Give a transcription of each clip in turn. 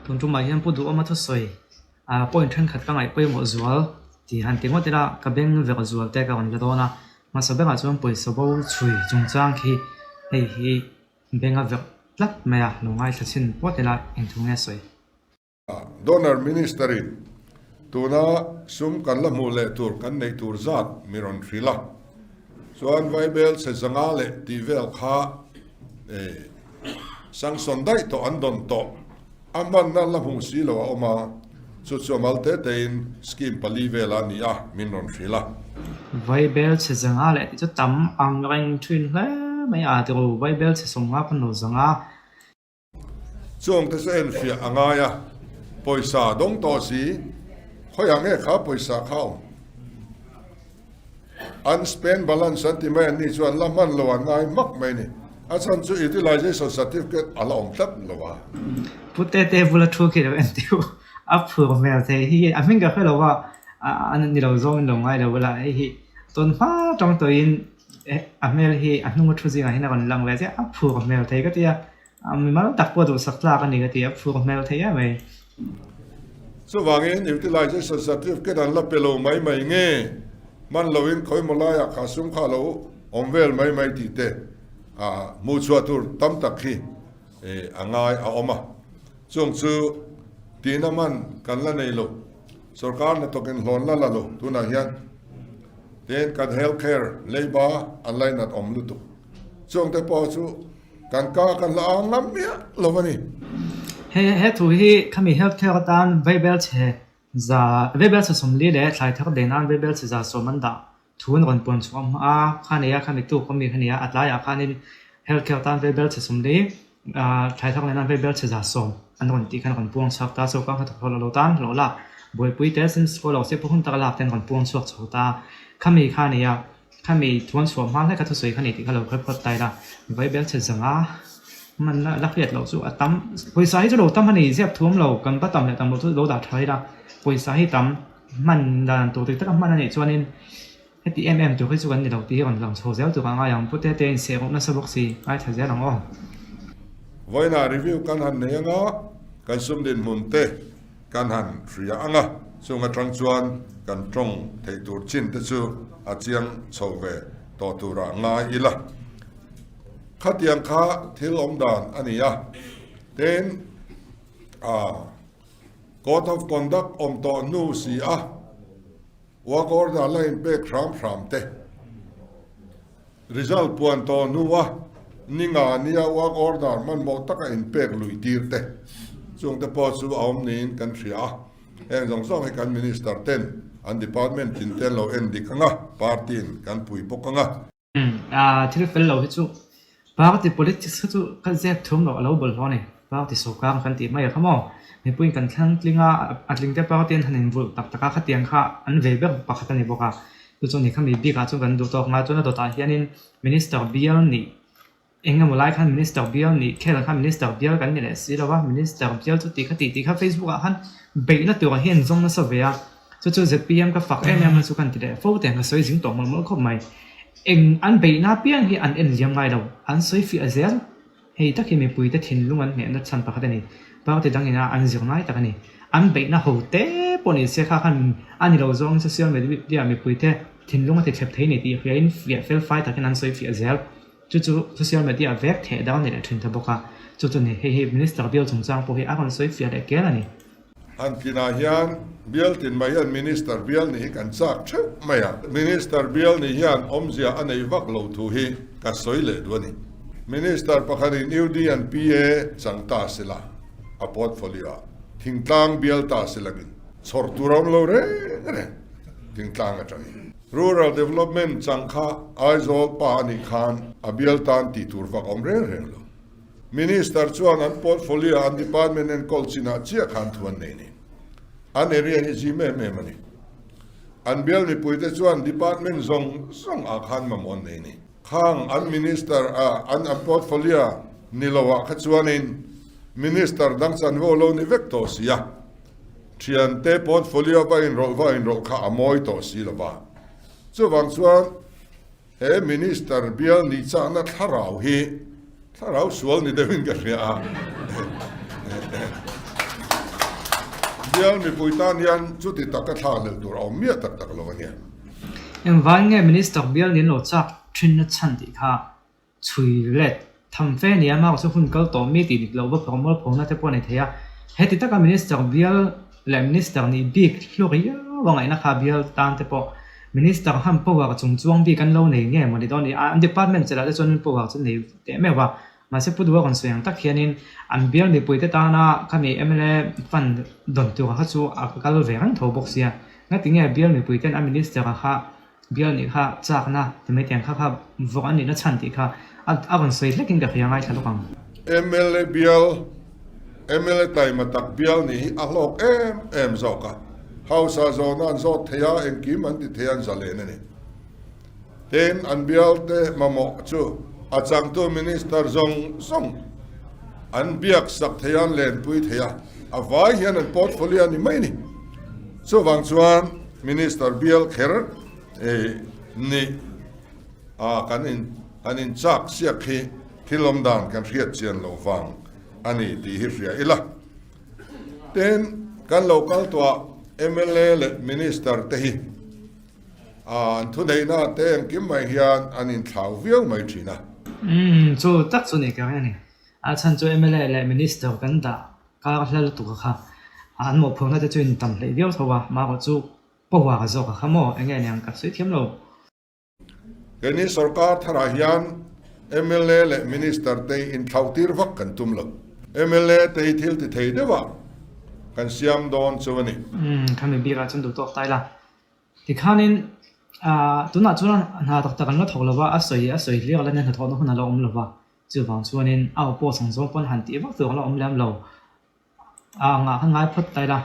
tun tu mai hian pu du ama thu soi point than khat ka ngai pe mo zual ti han tingo tela ka beng ve ka zual te ka on la dona ma sa benga chuan poisa bo chui chung chang khi hei hi benga ve tlat maya lo ngai thachin potela eng thunge soi donor ministry tuna sum kan la mu le tur kan nei tur zat miron thrila chuan vaibel se zanga le ti vel kha sang sondai to andon to amban na la hu si lo oma chu chu malte tein scheme pali vela ni a miron thrila vaibel se zanga le ti chu tam ang reng thin hle mai a ti ro vaibel se songa pan lo zanga chung te sen fia anga ya poisa dong to si khoyang e kha poisa khao unspent balance sentiment ni chuan laman lo an ngai mak mai ni achan chu utilization certificate along tap lo wa putte te bula thu ki en tiu apur mel te hi amin ga khelo wa an ni lo zong lo ngai lo wala hi ton fa tong to in amel hi anung thu zinga hina kon lang we je apur mel te ka tia mi mal tak po du sakla ka ni ka tia apur mel te ya mai so wangin utilization certificate an la pelo mai mai nge man loin khoi molaya khasum kha lo omvel mai mai ti te mu chuatur tam tak hi angai a oma chung chu tina man kan la nei lo sarkar na token hlon la lo tuna hian ten kan healthcare labor online at omlutu chung te po chu kan ka kan la ngam ya lo mani he thu hi khami healthcare tan vaibel che za vaibel se somli le thlai thak de nan vaibel se za somanda thun ron pon chom a khania khami tu komi khania atlaya khani healthcare tan vaibel se somli thlai thak le nan vaibel se za som an ron ti khan ron puang chak ta so ka kha thol lo tan lo la boi pui te sin sko lo se puhun ta la ten ron puang chok chota khami khania khami thun chom ma le ka thu soi khani ti khalo khot khot tai la vaibel se zangaมันลักเลียดเราสู้ตั้มปุยสาให้จะเราตั้มมันนี่เสียบทุ่มเรากันป้าตั้มเนี่ยตั้มเราทุเราด่าถอยละปุยสาให้ตั้มมันด่านตัวติดตั้มมันนี่ชวนนี่ให้ตีตัวให้ชวนนี่เราตีกันหลังโชว์เซลตัวกันอย่างพุทธเตนเสียงนั่นสบกสีไอ้ถ่ายเสียหลังอ๋อไว้น่ารีวิวกันหันเนี่ยงะกันสมเด็จมุนเตกันหันฟรีอ่ะงะส่งกันตรังชวนกันตรงเทตัวชินเตจูอาเจียงโชว์เวต่อตัวร่างงาอีละขัดยังข้าที่ลมดานอันนี้เด่นCode of Conductต่อนู่สิว่ากอร์ดอะไรเป็กพรามเต Result ปวนต่อนู่นี่งานนี้ว่ากอร์ดมันบอกตักอินเป็กลุยตีร์เตช่วงแต่พอสู้เอาหนินกันเสียเองส่งให้กันมินิสเตอร์เต้นอันดีพาร์ตเมนต์ตินเต้นเราเอ็นดิคังปาร์ตี้กันปุยปกังที่เราเป็นเราให้สู้party politics chu ka zek thum lo alo bol hone party sokang kan ti mai khamo me puin kan thlang tlinga atling te party an hanin vul tak taka khatiang kha an veber pakhat ani boka tu choni khami bi ka chu kan du tok nga chona dota hianin minister bial ni enga molai khan minister bial ni khela khan minister bial kan ni le si lawa minister bial chu ti kha Facebook a han beina tu ka hian zong na savea chu zpm ka fak em chu kan ti le fo te nga soi jing to mol khop mai eng an beina piang hi an en liam ngai lo an soi fi azel hei takhi me pui te thin lungan me na chan pakhat ani pa te dangina an zir ngai takani an beina ho te poni se kha khan ani lo zong social media me pui te thin lunga te thep thei ni ti hian fi fel fight takin an soi fi azel chu social media vek the dawn ni le thin ta boka chu ni hei minister bial chung chang po hi akon soi fi de kel ani an kina hian bial tin mai an minister bial ni kan chak thu maya minister bial ni hian omzia anei vak lo thu hi ka soile duani minister pakhani new d and pa changta sila a portfolio thingtang bial ta silagin chor turam lo re thingtang atani rural development changkha aizol pa ani khan a bial tan ti tur vak om re lo minister chuan an portfolio an department and colchina chia khan thuan nei ni an area hi ji me mani an bial ni puite chuan department zong a khan mamon nei ni khang an minister an portfolio nilowa khachuanin minister dangchan vo lo ni vekto sia thian te portfolio va in ro kha amoi to si lo ba chu wang chuan he minister bial ni cha na tharau hi tharau sual ni devin ka ria bial mi puitan hian chu ti tak ka thla le tur om mia tak tak lo ania em vai nghe minister bial nin lo chak thin na chan ti kha chui let tham fe ni ama ko hun kal to mi ti lo ba phomol phona te pon thea he ti taka minister bial le minister ni big hloria wangai na kha bial tan te po minister ham po wa chung chuang bi kan lo nei nge mo ni don ni an department chela le chon po wa chen nei te me wa ma se pudu wa kon soyang tak hianin an bial mi puite ta na khami mla fan don tu kha chu a kal ve ran tho box ya nga tinge bial mi puiten a minister kha bial ni kha chak na te me tiang kha vok an ni na chan ti kha a kon soi lekin ka khiangai thalo kam MLA bial MLA tai matak bial ni a lok em zoka hausa zona zo thea en ki man ti thean zale ne ni ten an bial te mamo chu achang tu minister zong an biak sak thean len pui thea avai hian an portfolio ni mai ni so wang chuan minister bial kher ni a kanin chak sia khi thilom dan kan riat chian lo wang ani ti hi ria ila ten kan local to MLA le minister te hi an thu nei na te ang kim mai hian anin thlau viau mai thina chu tak chu ni ka ni a chan chu MLA le minister kan da ka hlal tu kha an mo phona te chu in tam le viau thawa ma ko chu po wa ka zo ka khamo enge nyang ka sui thiam lo kani sarkar thara hian MLA le minister te in thautir vak kan tum lo MLA te thil ti thei dewa kan siam don chuani khami bi ra chun du tok tai la ti khanin tuna chuan na tak tak an la thok lova a soi li ala nen thon huna lo om lova chu wang chuanin aw po sang zo pon han ti vak tu la om lam lo nga khan ngai phot tai la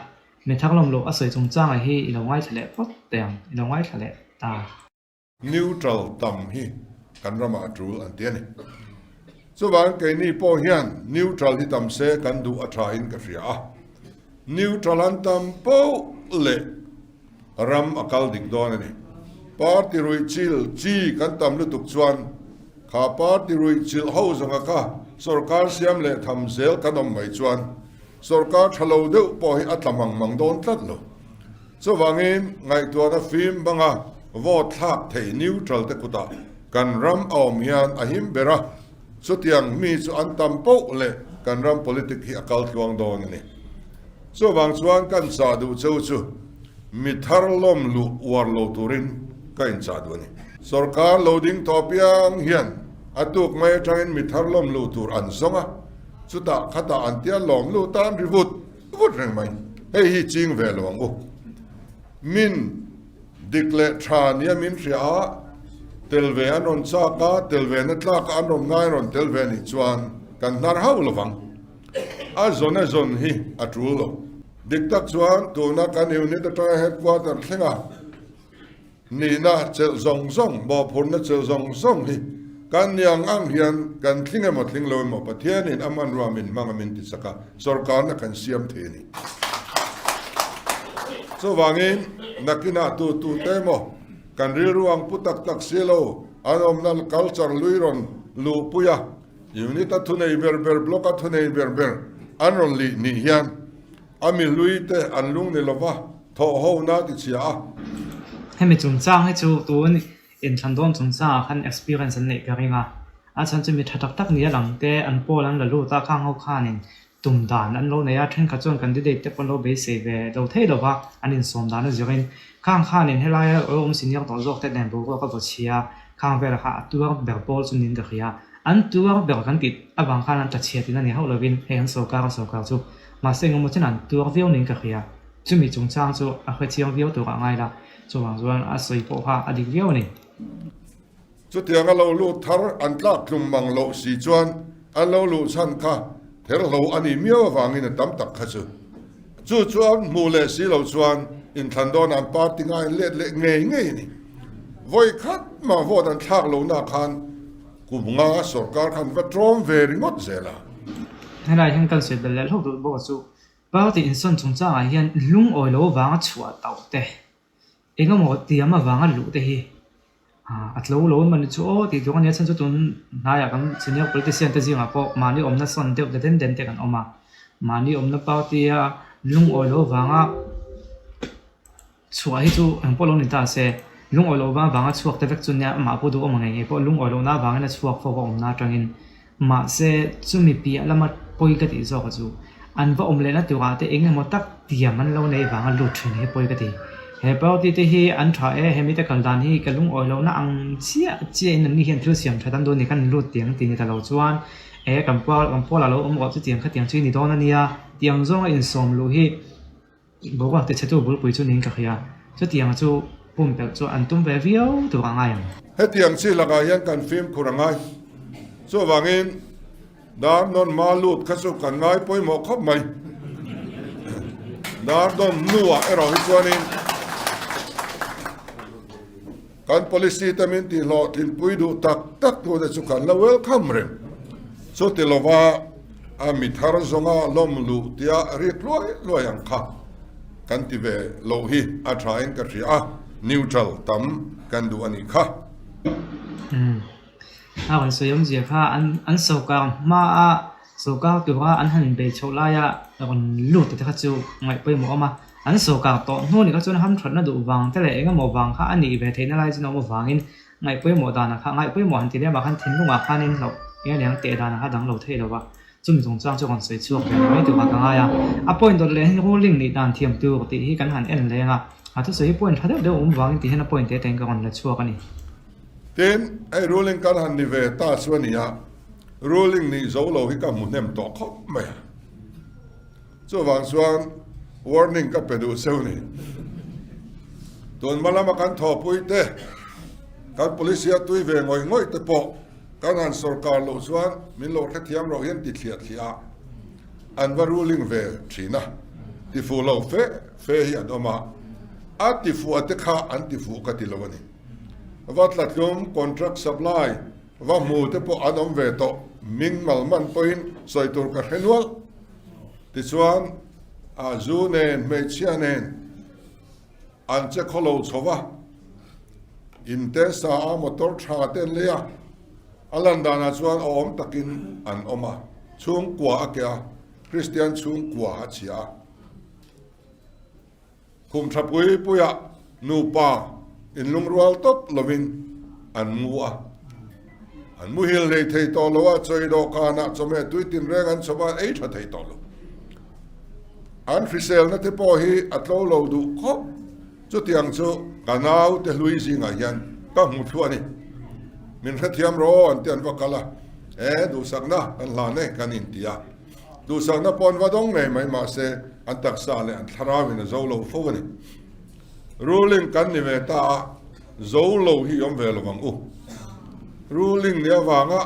me thak lom lo a soi chung chang a hi i lo ngai thale phot teng i lo ngai thale ta neutral tam hi kan rama trul an tiani so wang ke ni po hian neutral hi tam se kan du atha in ka ria neutral an tam po le ram akal dik don ani party rui chil chi kan tam lu tuk chuan kha party rui chil ho zanga ka sarkar siam le tham zel kanom mai chuan sarkar thalo deuh po hi atlamang mang don tlat lo so wangin ngai to na film banga vote thak thei neutral te kuta kan ram awm hian ahim bera so tiang mi chu an tam po le kan ram politic hi akal tluang don ani so wang chuan kan sa du chu mi thar lom lu war lo turin kain cha du ani sarkar loading topiang hian atuk mai train mi thar lom lu tur an zonga chuta khata antia lom lu tan rivut vut reng mai hei hi ching ve lawang u min dikle thania min ria telve anon cha ka telve na tla ka anon ngai ron telve ni chuan kan nar hau lawang a zon hi atrulo diktak chuan tuna kan unit ta headquarter thlenga ni na chel zong bo phun na chel zong hi kan yang ang hian kan thlinga mo thling lo mo pathian in aman ramin mangamin ti saka sarkar na kan siam the ni so wangin nakina tu temo kan riruang putak tak silo anom nal culture luiron lu puya unit athunei ber block athunei ber anon li ni hian ami luite anlung ni lova tho ho na ti chia hemi chung chang he chu tun in thandon chung cha khan experience an nei ka ringa a chan chu mi thatak tak ni alang te an pol an la lu ta khang ho khanin tum dan an lo ne ya then kha chon candidate te pon lo be se ve do thei lo wa an in som dan zirin khang khanin helai om senior to jok te den bu ko bo chia khang ver kha tuar ber pol chu nin ka khia an tuar ber kan tit awang khan an ta chia tin ani ho lovin he an so ka chu ma se ngom chen an tuar viau nin ka khia chu mi chung chang chu a kha chiang viau tu ka ngai la chu wang zuan a soi po ha adik viau ni chu tiang a lo lu thar an tla klum mang lo si chuan an lo lu chan kha ther lo ani miaw wangin tam tak kha chu chuan mu le si lo chuan in thandon an party ngai le ngei ni voi khat ma vot an thak lo na khan kumnga sarkar khan va trom very ngot zela helai hang kan se bel le ho du bo chu party in son chung cha a hian lung oi lo wanga chua tau te engamo tiama wanga lu te hi atlo lo man chu o ti do ania chan chu tun na ya kan senior politician te jinga po mani omna son de den te kan oma mani omna party a lung oi lo wanga chua hi chu ang polo ni ta se lung oi lo wanga chuak te vek chunya ma pu du omang nge po lung oi lo na wanga na chuak fo om na tangin ma se chumi pi alama poi ka ti zo ka chu an va om le na tiwa te eng mo tak tiam man lo nei wanga lu thin he poi ka ti he pau ti te hi an tha e he mi te kal dan hi ka lung oi lo na ang chia che in ni hian thil siam thatan do ni kan lu tiang ti ni ta lo chuan e kan pa la lo om go chu tiang kha tiang chui ni don ania tiang zong in som lu hi bo wa te chetu bul pui chu ning ka khia chu tiang chu pum pe chu an tum ve viau tu ka ngai he tiang chi laga yan kan film kurangai so wangin dar non malut khasu kan ngai poi mo khop mai dar don nuwa ero hi chuanin kan policy tamin ti lo tin pui du tak tu da chu kan la welcome rem so ti lova a mi thar zonga lom lu tia ri loi ang kha kan ti ve lo hi a trying ka ri a neutral tam kan du ani kha a kan so yom je kha an so ka ma a so ka tu wa an han be chola ya kon lu te kha chu ngai poi mo ma an so ka to no ni ka chun ham thot na du wang te le nga mo wang kha ani ve theina lai chu no mo wangin ngai poi mo da na kha ngai poi mo han ti le ma khan thin lu ma khanin lo ya liang te da na ha dang lo thei lo wa chu mi jong chang chu kon soi chuak le mai tu ka nga ya a point dot le ro ling ni dan thiam tu ti hi kan han en le nga a thu soi point thade de wang ti hen a point te teng ka kon le chuak ani ten ai ruling kan han ni ve ta swania ruling ni zo lo hi ka mu nem to khop mai so wang swan warning ka pedu seuni ton malama kan tho pui te kan policia tui ve ngoi te po kan han sarkar lo swan min lo kha thiam ro hian ti thlia an va ruling ve thina ti fu lo fe hi adoma a ti fu ate kha an ti fu ka ti lo ni wat lat lum contract supply va mu te po adom ve to ming mal man point soi tur ka renwal ti chuan a zu nen me chianen an che kholo chowa in te sa a motor tha ten le a alandana chuan om takin an oma chung kwa akya christian chung kwa chia kum thapui puya nu pa in lungrual top lovin an mua an mu hil nei thei to lo a choi do kana chome tuitin reng an choba ei tha thei to lo an frisel na te po hi atlo lo du kho chu tiang chu kanau te hlui zinga hian ka mu thu ani min khathiam ro an tian wakala du sakna an la ne kan in tia du sakna pon wadong nei mai ma se an tak sa le an tharawin zo lo fo ani ruling kan ni ve ta zo lo hi om ve lo wang u ruling ne wanga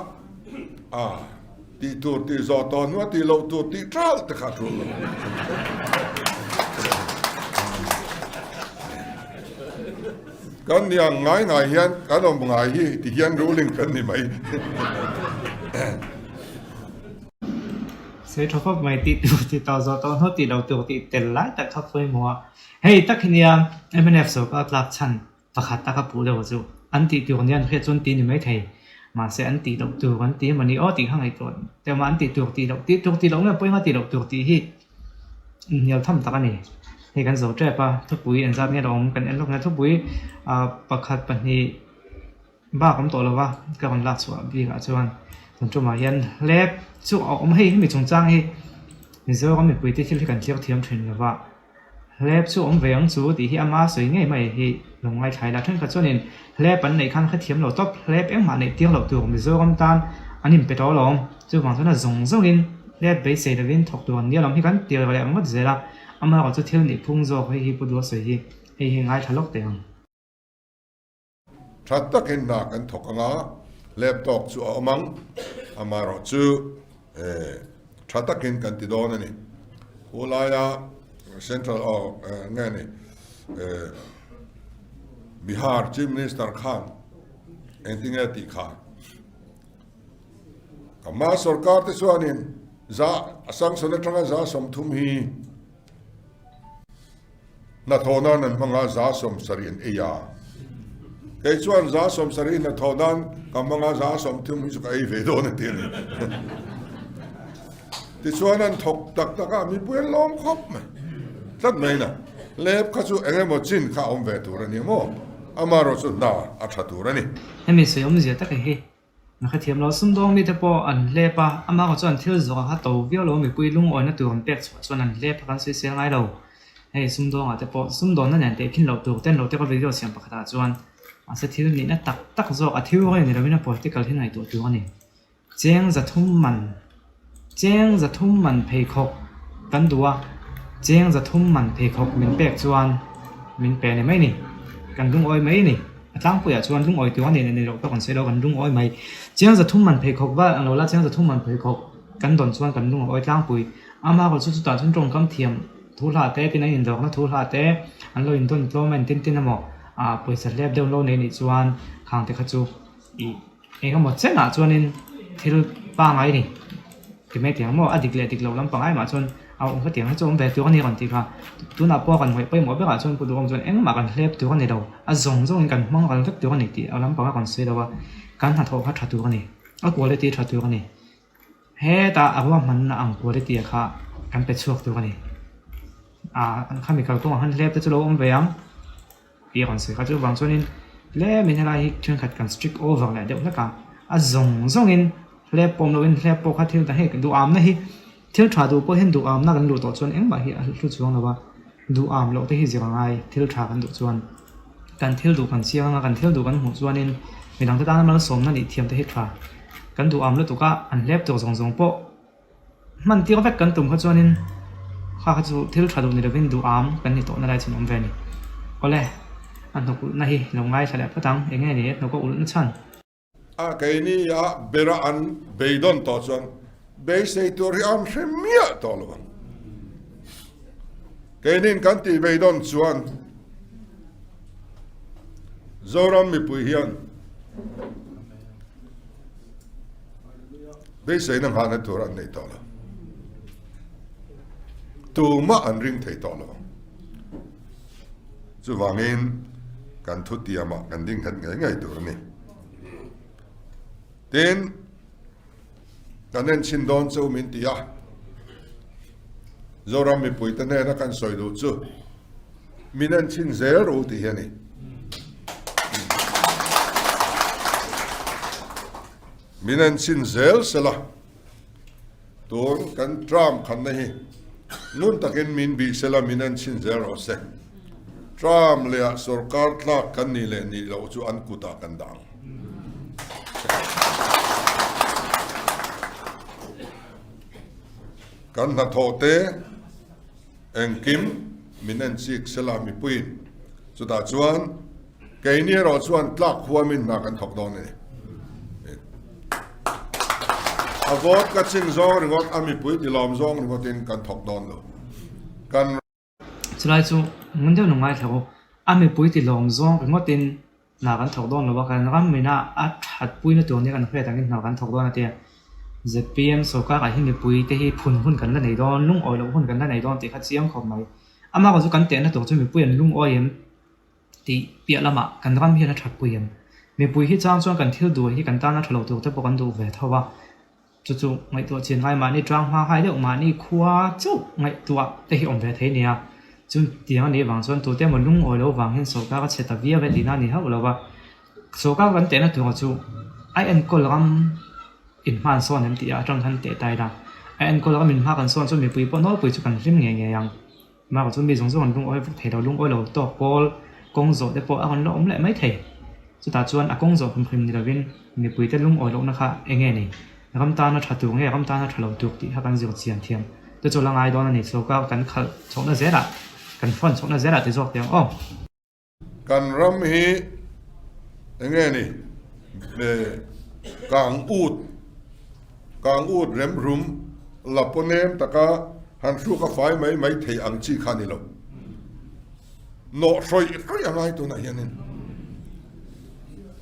ti tur ti zo ton wa ti lo tur ti tral te kha tru lo kan yang ngai hian kan om ngai hi ti hian ruling kan ni mai se thop mai ti ta zo to no ti lo tu ti tel lai ta kha phoi mo hei takhinia MNF so ka tlak chan pakhat ta ka pu le chu an ti tu nian khe chun ti ni mai thei ma se an ti lo tu an ti mani o ti hang ai ton te ma an ti tu lo nge poi ma ti lo tu ti hi nial tham ta ka ni hei kan zo tre pa thu pui an zat nge dom kan en lok na thu pui pakhat pan hi ba kam to lo wa ka kon lak chwa bi ga chuan ton chu ma hian lep chu om hei mi chung chang hi mi zo kam mi pui ti thil kan thiak thiam thin lo wa lep chu om veng chu ti hi ama soi nge mai hi longai thai la thang ka chuanin lep an nei khan kha thiam lo top lep eng ma nei tiang lo tu mi zo kam tan anim pe to long chu wang thana zong zong in lep be se levin thok tu an nialam hi kan tir le ang mat zela ama ko chu thil ni phung zo hi pu du soi hi hei ngai thalok te ang that takin na kan thok anga laptop chu amang amaro chu that takin kan ti don ani ulaya central ngani Bihar Chief Minister Khan entinga ti kha kama sarkar te chuanin za asang sona tanga za som thum hi na thona nan manga za som sarin eya ke chuan za som sarin na thodan kamanga za som thum hi ka ei ve do na ti ni ti chuan an thok tak taka mi puan lom khop ma ตัดไม่นะเล็บข้าจู่เองหมดจินข้าอมเวตัวนี่โมอามารู้สุดน่าอัศตัวนี่ ให้มีสยมเสียตะเฮนะครับเทียมเราสุ่มดองมีแต่พออันเล่ปะอามาก็จวนเที่ยวจอฮัตโตวิโอเรามีปุยลุงอ้อยนั่นตัวมันเปียกส่วนนั้นเล่ปะกันเสียงไงเราให้สุ่มดองอ่ะแต่พอสุ่มดองนั่นเนี่ยเด็กขึ้นเราตัวเต้นเราเต้นก็วิดีโอเสียงปะกตาจวนอาศัยที่นี่นะตักจอกอ่ะที่ว่าอย่างนี้เราไม่น่าพอที่เกิดที่ไหนตัวนี่เจียงจะทุ่มมันเพย์คกกันตัวเจียงจะทุ่มมันเพย์คกมินเปียกจวนมินเปียเนี่ยไม่นี่กันลุงอ้อยไม่นี่ตั้งปุยอ่ะชวนลุงอ้อยตัวนี้ในเราต้องใช้เรากันลุงอ้อยไหมเจียงจะทุ่มมันเพคกว่าเราละเจียงจะทุ่มมันเพคกกันตอนชวนกันลุงอ้อยตั้งปุยอามาก็สุดตอนชนตรงคำเทียมทุลาเต้ที่นั่นอินดอกนะทุลาเต้อันเราอินต้นโลมันตินนะหมอปุยสัตว์เล็บเดิมโลในนี่ชวนทางเตะขจูอีเองก็หมดเส้นอ่ะชวนนินที่เราป้าไงนี่ที่ไม่เถียงหมออดีตเราลำปังไอ้มาชวนเอาเขาเถียงให้โจมแบบตัวนี้ก่อนทีค่ะตัวนับป้อกันไว้ไปหมดไปหาชนผู้ดูองชนเอ็งมากันเล็บตัวนี้เราส่งกันมองกันเล็บตัวนี้ตีเอาลำปังกันเสียแล้วว่าการหัดโทรพัดตัวนี้เอากลัวเลยตีทัดตัวนี้เฮ้แต่เอาว่ามันอ่างกลัวเลยตีค่ะกันเป็นช่วงตัวนี้ข้ามีการตัวหันเล็บตัวเราไปยังอีกคนเสียเขาจะวางชนนี้เล็บมีอะไรเชิงขัดกัน strict over เลยเดี๋ยวนักการส่งอินเล็บปมเราอินเล็บปมขัดที่แต่ให้ดูอาร์มนะฮิเที่ยวถ่ายดูพอเห็นดูอาร์มนักกันดูต่อชวนเอ็งบ่าเหี้ยรู้ช่วงแล้วว่าดูอาร์มเราได้เห็นยังไงเที่ยวถ่ายกันดูชวนกันเที่ยวดูกันเชียงกันเที่ยวดูกันหัวชวนนี่มีหลังที่ตั้งมันสมนั่นอีเทียมได้เห็นถ่ายกันดูอาร์มแล้วตัวก็อันเล็บตัวส่งโป๊ะมันที่เขาแบกกันตุ่มเขาชวนนี่ข้าเขาจะเที่ยวถ่ายดูในเรื่องดูอาร์มกันนี่ตัวนั่นได้ชิมอมเวนี่ก็เลยอันนั้นกูนั่นเองลงง่ายใช่แล้วก็ตั้งเองไงนี่เราก็อุ่นชั้นแค่นี้เบระอันเบยดอนต่อชวนเบสเซตัวที่อันเชื่อมีต่อลงแค่นี้กันที่เบยดอนชวนจอรัมมีปุยเฮียนเบสเซนังหาในตัวรันในต่อลงตัวมาอันริงเทต่อลงจู่วางเงินกันทุติยมากันดิ้งหันไงตัวนี้เด่นกันนั้นชินดอนเจ้ามินตีอะจอรามีปุยตันเองนักการสอยดูจูมินันชินเซลรู้ที่เห็นนี่มินันชินเซลสละตัวกันทรัมป์ขันนี่นุ่นตะเกินมินบีสละมินันชินเซลรู้เสกทรัมป์เลียสุรการ์ลักกันนี่เลยนี่เราจูอันกุตากันดังกันนัทโฮเตเอ็งคิมมินันซิกสลามิปุยสุดท้ายชวนแกนี่เราชวนลักหัวมินนักันถกดอนนี่อาวอดกัดซิงซองหรือว่าอามิปุยที่ลอมซองหรือว่าเป็นกันถกดอนเลยกันสุดท้ายจู่มันจะหนุ่มง่ายเถอะอามีปุยที่ลอมซองหรือว่าเป็นนักกันถกดอนหรือว่ากันก็ไม่น่าอัดปุยในตัวนี้กันเพื่อแต่งนักกันถกดอนนั่นเองจะเปลี่ยนสกัดอะไรที่มีปุยที่ให้พุ่นกันได้ในดอนลุงอ้อยเราพุ่นกันได้ในดอนที่ขัดเสียงเขาไหมอามาก็จะกันเตะนะตัวจะมีปุยลุงอ้อยยังที่เปียละมากันรำเฮียนะถัดปุยยังมีปุยที่จ้างชวนกันเที่ยวดูที่กันต้านนะทะเลาะตัวแต่บอกกันดูเวทว่าจู่ๆไงตัวเชียนไงมานี่จ้างมาให้เดี๋ยวมานี่คว้าจู่ไงตัวที่อมเวทเนี่ยจู่เดี๋ยวนี้บางส่วนตัวเต็มลุงอ้อยเราบางเห็นสกัดก็เช็ดตะเวียไปดีน่านี่ฮะเราว่าสกัดกันเตะนะตัวจู่ไอเอ็นก็ลำอินพานส่วนนั้นที่อาจารย์ท่านเตะตายได้ไอ้อันก็แล้วก็มีพากันส่วนมีปุยปนน้อยปุยจุกันริมเงี้ยยังมาก็ส่วนมีส่วนลุงอ้อยเทเราลุงอ้อยเราตอกโปลกงโจได้โปลอันล้มแหละไม่เทสุดท้ายชวนกงโจพิมพ์นี่เราวินมีปุยแต่ลุงอ้อยลงนะคะเองไงนี่คำตาหน้าถัดตัวไงคำตาหน้าถัดเราตุกที่ถ้ากันจะเสียงเทียมแต่จุดละไงตอนนั้นนี่โซก้ากันขัดชกน่าเสียละกันฟันชกน่าเสียละที่จอกเตียงอ้อกันรำฮีเองไงนี่กางอูดเร็มรุมหลับปนเนมตะกาหันสู้กับไฟไม่เทียงจีขันนี่หรอกโนช่วยก็ยังไงตัวไหนยันนี่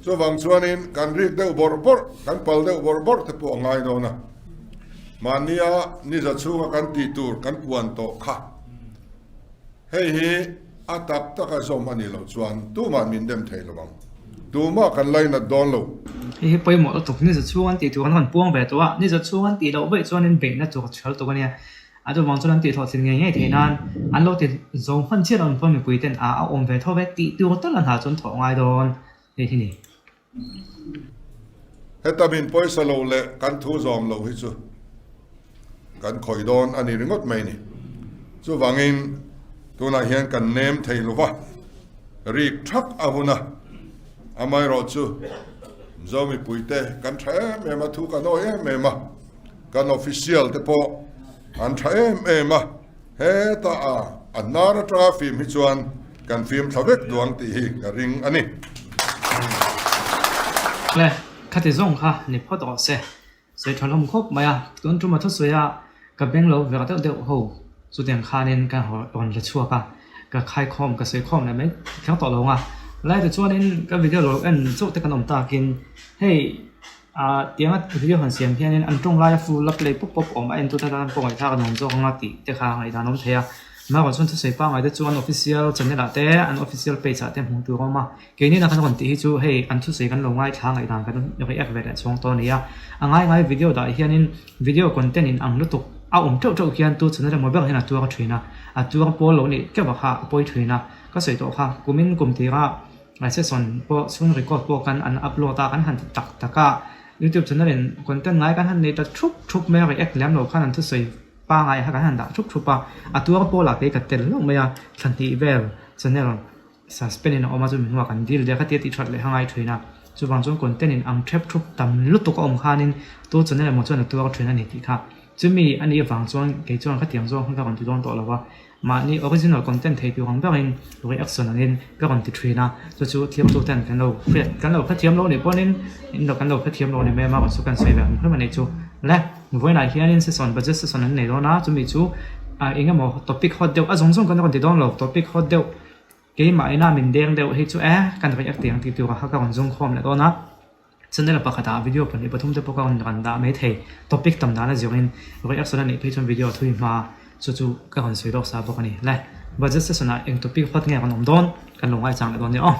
ส่วนบางส่วนนี้การเรียกเดาบอร์การเปิลเดาบอร์ที่พวกง่ายโดนะมันนี่จะสู้กันตีตูร์กันกวนโตค่ะเฮ้ยอาตับตะกาสมันนี่เราส่วนตัวมันมินเดมเทลบังตัวมากันไล่นัดดอนเราเฮ้ยไปหมดแล้วตกนี่จะช่วยกันตีตัวกันป่วงแบบตัวนี่จะช่วยกันตีเราไปช่วยนั่นเบ่งนั่นตัวเชิญตัวกันเนี่ย อาจจะมองจนติดถอดสิ่งง่ายๆเท่นั้นอันเราติดทรงพันเชื่อเราพอมีปุยเต้นเอาอมไปเท่าเวทีตัวต้นหลังหาจนถอดง่ายโดนที่นี่ เฮตาบินปอยสโลเลกันทูซอมโลฮิจูกันคอยโดนอันนี้รึงดไม่นี่จูวังอินตัวน่าเห็นกันเนมเทลวะรีกทักอาหุนะอาไม่รอจูจะมีปุยเตกันใช้เมมาทุกันโอ้ยเมมากันออฟฟิเชียลเตปออันใช้เมมาเฮตาอันนาร์ตราฟิล์มฮิจวนกันฟิล์มทเวกดวงตีหิกริงอันนี้ เลยคัดที่ส่งค่ะนี่พอต่อเสียสวยทลมครบไหมอ่ะต้นจุมาทุสวยอ่ะกับเบงเราเวลาเดียวโหสุดอย่างคาเน้นการหัวอ่อนละชั่วป่ะกับคลายคอมกับสวยคอมนะไหมแค่ต่อลงอ่ะไล่แต่ชั่วนี้ก็วิดีโอเราจุแต่ขนมตากินให้เตียงวิดีโอหันเสียงเพี้ยนอันตรงไล่ฟูรับเลยปุ๊บปุ๊บออกมาตัวตาปงไอ้ท่าขนมจ้องมาติแต่ข้างไอ้ท่าน้องเทียมาก่อนส่วนที่สวยป้าไอ้ตัวจวนออฟฟิเชียลจันนี่ละแต่อันออฟฟิเชียลไปจัดเต็มหัวตัวก็มาเกี่ยนี่นะขนมตีให้จู่ให้อันทุสวยกันลงไอ้ทางไอ้ทางกันยกให้แอคเวทช่วงตอนนี้อ่ะง่ายวิดีโอได้เฮียนินวิดีโอคอนเทนต์อันลุตุกเอาเจ้าเฮียนตัวจันนี่ละมันแบบให้ตัวก็ช่วยนะตัวก็โปรโลนี่เกี่ยวกับข้าป่วยช่วยนะก็สวยตัวค่ะกูมินกลุ่มที่ว่าไอ้เซสซอนพอส่วนรีคอร์ดพวกกันอันอัพโหลดกันหันตักตะก้า YouTube จันนี่คอนเทนต์ง่ายกันหันในตะชุบแม่รีแอคแล้วเราขั้นอันทุสวยป้าไงฮะกันหันตะชุบป่ะตัวก็โปรหลักเลยกับเต็มลงไม่อ่ะทันทีเวลจันนี่ละสัสเป็นออกมาจนหัวกันดีเลยก็เตี้ยติดชัดเลยห่างไงช่วยนะจุบางช่วงคอนเทนต์อันเทปชุบตำลุตุกอมขานินตัวจันนี่ละมันช่วยตัวก็ช่วยนั่นนี่ที่ค่ะจะมีอันนี้บางช่วงเกี่ยวกับที่ยังช่วงข้างกันที่โดนตัวแล้วว่ามานี่ออริจินอลคอนเทนต์ที่อยู่ของแบบนี้หรือแอคชั่นนั่นก็กันที่ช่วยนะจะช่วยเทียมตัวแทนกันเราเพื่อกันเราเพื่อเทียมเราเนี่ยเพราะนี่เรากันเราเพื่อเทียมเราเนี่ยไม่มาบอกสู้กันสวยแบบเพื่อมันในจูและวันไหนที่อันนี้เซสชั่นบัดเจ็ตเซสชั่นนั้นในโดนนะจะมีจูเองก็มองท็อปิกฮอตเดียวส่งกันกันที่โดนเราท็อปิกฮอตเดียวเกี่ยมาไอ้หน้ามินเดียงเดียวให้จูกันไปอักเตียงที่ตัวเขาก็กันส่งคอมแล้วโดนนะฉันได้รับประกาศวิดีโอผลในปฐมเจ้าพวกกันกันได้ไม่เท่ท็อปิกต่ำนั้นจะเป็นหรือแอคชั่นนี้เพื่อชมวิดีโอทุยมาจู่ๆก็กันสวยดอกสาวพวกนี้และบัดเจ็ตเซสชั่นเองท็อปิกฮอตเงี้ยกันนมโดนกันลงไอ้จังแล้วโดนเนี่ยอ๋อ